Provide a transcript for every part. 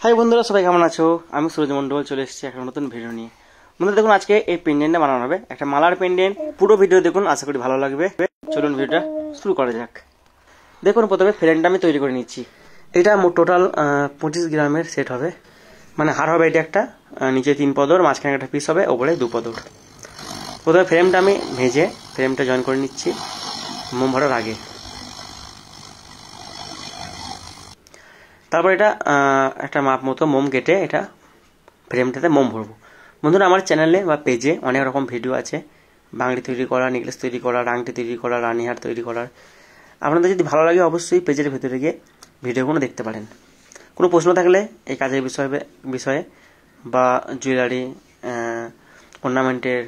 High বন্ধুরা, সবাই কেমন আছো? আমি সুরজ মন্ডল চলে এসেছি একটা নতুন ভিডিও নিয়ে। বন্ধুরা দেখুন, আজকে এই পেন্ডেন্টটা বানানো হবে, একটা মালার পেন্ডেন্ট। পুরো ভিডিও দেখুন, আশা করি ভালো লাগবে। চলুন ভিডিওটা শুরু করা যাক। দেখুন, প্রথমে ফ্রেমটা আমি তৈরি করে নিচ্ছি। এটা টোটাল 25 গ্রামের সেট হবে, মানে হার হবে এটা একটা, নিচে 3 পদর, মাঝখানে একটা পিস হবে, ওপরে 2 পদর। প্রথমে ফ্রেমটা আমি ভেজে ফ্রেমটা জয়েন করে নিচ্ছি মোম ভরার আগে। তারপর এটা একটা মাপ মতো মোম কেটে এটা ফ্রেমটাতে মোম ভরবো। বন্ধুরা, আমার চ্যানেলে বা পেজে অনেক রকম ভিডিও আছে, বাংলি তৈরি করা, নেকলেস তৈরি করা, আংটি তৈরি করা, রানীহার তৈরি করার। আপনাদের যদি ভালো লাগে অবশ্যই পেজের ভেতরে গিয়ে ভিডিওগুলো দেখতে পারেন। কোনো প্রশ্ন থাকলে এই কাজের বিষয়ে বা জুয়েলারি অর্নামেন্টের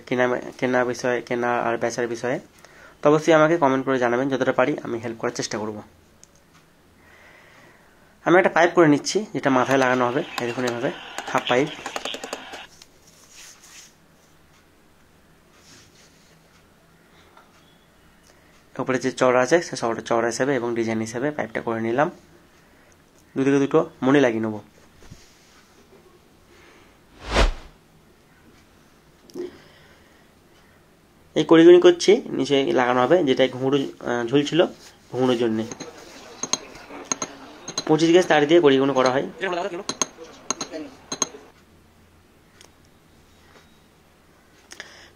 কেনা বিষয়ে, কেনা আর বেচার বিষয়ে, তো অবশ্যই আমাকে কমেন্ট করে জানাবেন। যতটা পারি আমি হেল্প করার চেষ্টা করব। আমি একটা পাইপ করে নিচ্ছি, যেটা মাথায় লাগানো হবে। এই দেখুন, এভাবে হাফ পাইপ। উপরে যে চওড়া আছে সে চওড়া হিসাবে এবং ডিজাইন হিসাবে পাইপটা করে নিলাম। দুদিকে দুটো মণি লাগিয়ে নেব। এই কড়িগুনি করছি, নিচে লাগানো হবে, যেটা ঘুঙুর ঝুলছিল ঘুঙুরের জন্যে। 25 গ্যাস তার দিয়ে কড়িগুলো করা হয়।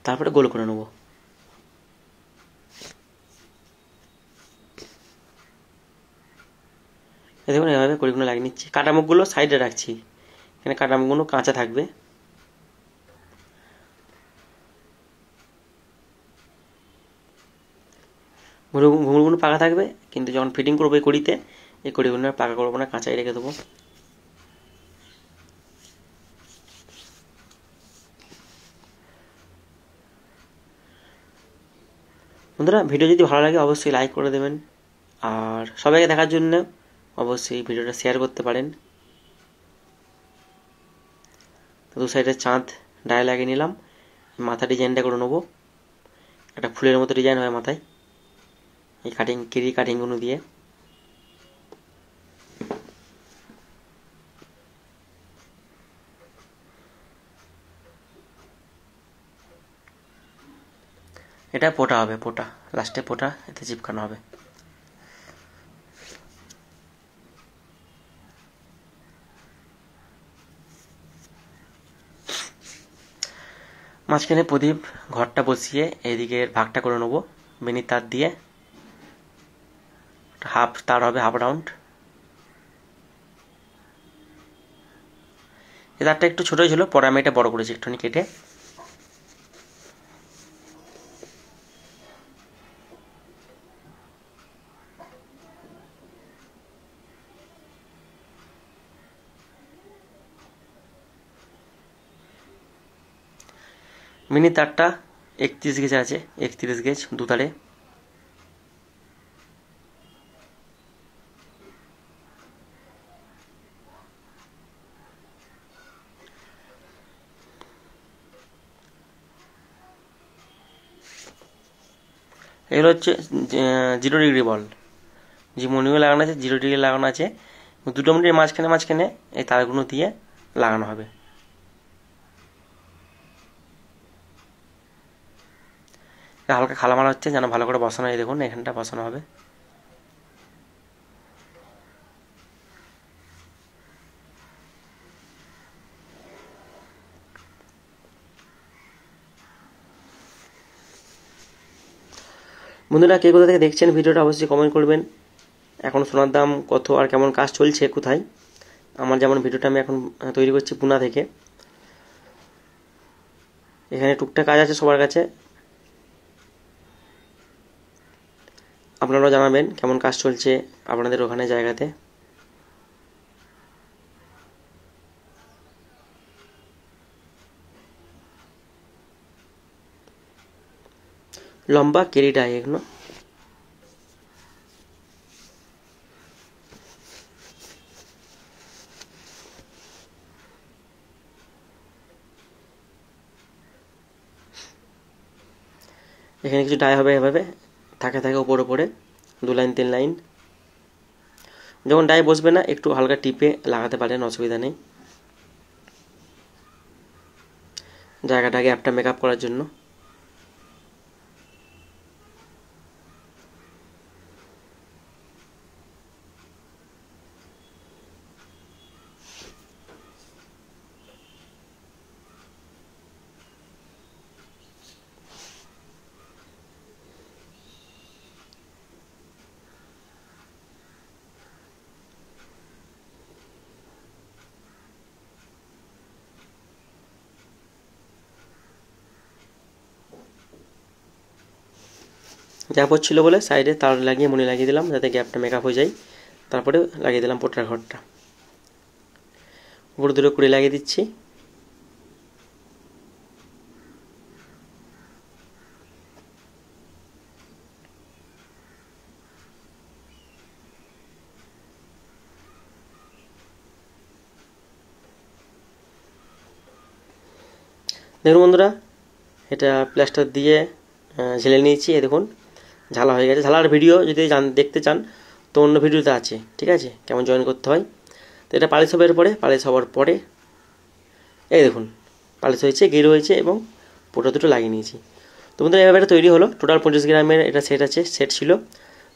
তারপরে গোল করে নেব। দেখুন, এভাবে কড়িগুলো লাগিয়ে নিচ্ছি। কাটামুখগুলো সাইডে রাখছি, এখানে কাটামুখগুলো কাঁচা থাকবে। ঘুঙুরগুলো পাকা থাকবে, কিন্তু যখন ফিটিং করবো এই কড়িতে, এই কড়িগুলো পাকা করবো না, কাঁচাই রেখে দেবো। বন্ধুরা, ভিডিও যদি ভালো লাগে অবশ্যই লাইক করে দেবেন, আর সবাইকে দেখার জন্য অবশ্যই ভিডিওটা শেয়ার করতে পারেন। দু সাইডে চাঁদ ডায়ে লাগিয়ে নিলাম। মাথা ডিজাইনটা করে নেবো, একটা ফুলের মতো ডিজাইন হয় মাথায়, এই কাটিংগুলো দিয়ে। এটা পোটা হবে, পোটা লাস্টে পোটা এতে চিপকানো হবে। মাঝখানে প্রদীপ ঘরটা বসিয়ে এইদিকের ভাগটা করে নেবো বেনি তার দিয়ে। হাফ তার হবে, হাফ রাউন্ড। এই তারটা একটু ছোটই ছিল, পরে আমি এটা বড় করেছি একটুখানি কেটে। মিনি তারটা 31 গেজ আছে, 31 গেজ দুতারে। এগুলো হচ্ছে 0 ডিগ্রি বল, যে মনিও লাগানো আছে 0 ডিগ্রি লাগানো আছে। দুটো মিনিটের মাঝখানে এই তারগুলো দিয়ে লাগানো হবে। হালকা খালা মারা হচ্ছে, যেন ভালো করে বসানো হয়। দেখুন, এখানটা বসানো হবে। বন্ধুরা, কে কোথা থেকে দেখছেন ভিডিওটা অবশ্যই কমেন্ট করবেন। এখন সোনার দাম কত আর কেমন কাজ চলছে কোথায়। আমার যেমন ভিডিওটা আমি এখন তৈরি করছি পুনা থেকে। এখানে টুকটাক কাজ আছে সবার কাছে, আপনারাও জানাবেন কেমন কাজ চলছে আপনাদের ওখানে জায়গাতে। লম্বা কেরিটা এগুলো। এখানে কিছু ডাই হবে, এভাবে থাকে উপরে 2 লাইন 3 লাইন। যখন ডাই বসবে না, একটু হালকা টিপে লাগাতে পারেন, অসুবিধা নেই। জায়গাটা গ্যাপটা মেকআপ করার জন্য। গ্যাপ হচ্ছিলো বলে সাইডে তার লাগিয়ে মনে লাগিয়ে দিলাম যাতে গ্যাপটা মেকআপ হয়ে যায়। তারপরে লাগিয়ে দিলাম পোটলার ঘরটা, উপরে দুটো কুড়ি লাগিয়ে দিচ্ছি। দেখুন বন্ধুরা, এটা প্লাস্টার দিয়ে ঝেলে নিয়েছি। এই দেখুন ঝালা হয়ে গেছে। ঝালার ভিডিও যদি দেখতে চান তো অন্য ভিডিওতে আছে, ঠিক আছে, কেমন জয়েন করতে হয়। তো এটা পালিশ হবার পরে, পালিশ হওয়ার পরে এই দেখুন পালিশ হয়েছে, গির হয়েছে এবং পোটা দুটো লাগিয়ে নিয়েছি। তো বন্ধুরা এভাবে এটা তৈরি হলো। টোটাল 50 গ্রামের এটা সেট ছিল।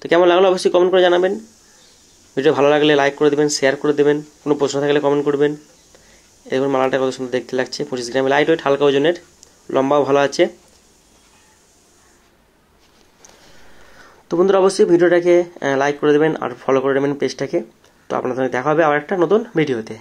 তো কেমন লাগলো অবশ্যই কমেন্ট করে জানাবেন। ভিডিও ভালো লাগলে লাইক করে দেবেন, শেয়ার করে দেবেন, কোনো প্রশ্ন থাকলে কমেন্ট করবেন। দেখুন মালাটা কত সুন্দর দেখতে লাগছে। 25 গ্রামের লাইট ওয়েট, হালকা ওজনের, লম্বাও ভালো আছে। তো বন্ধুরা অবশ্যই ভিডিওটাকে লাইক করে দেবেন আর ফলো করে দেবেন পেজটাকে। তো আপনাদের সঙ্গে দেখা হবে আবার একটা নতুন ভিডিওতে।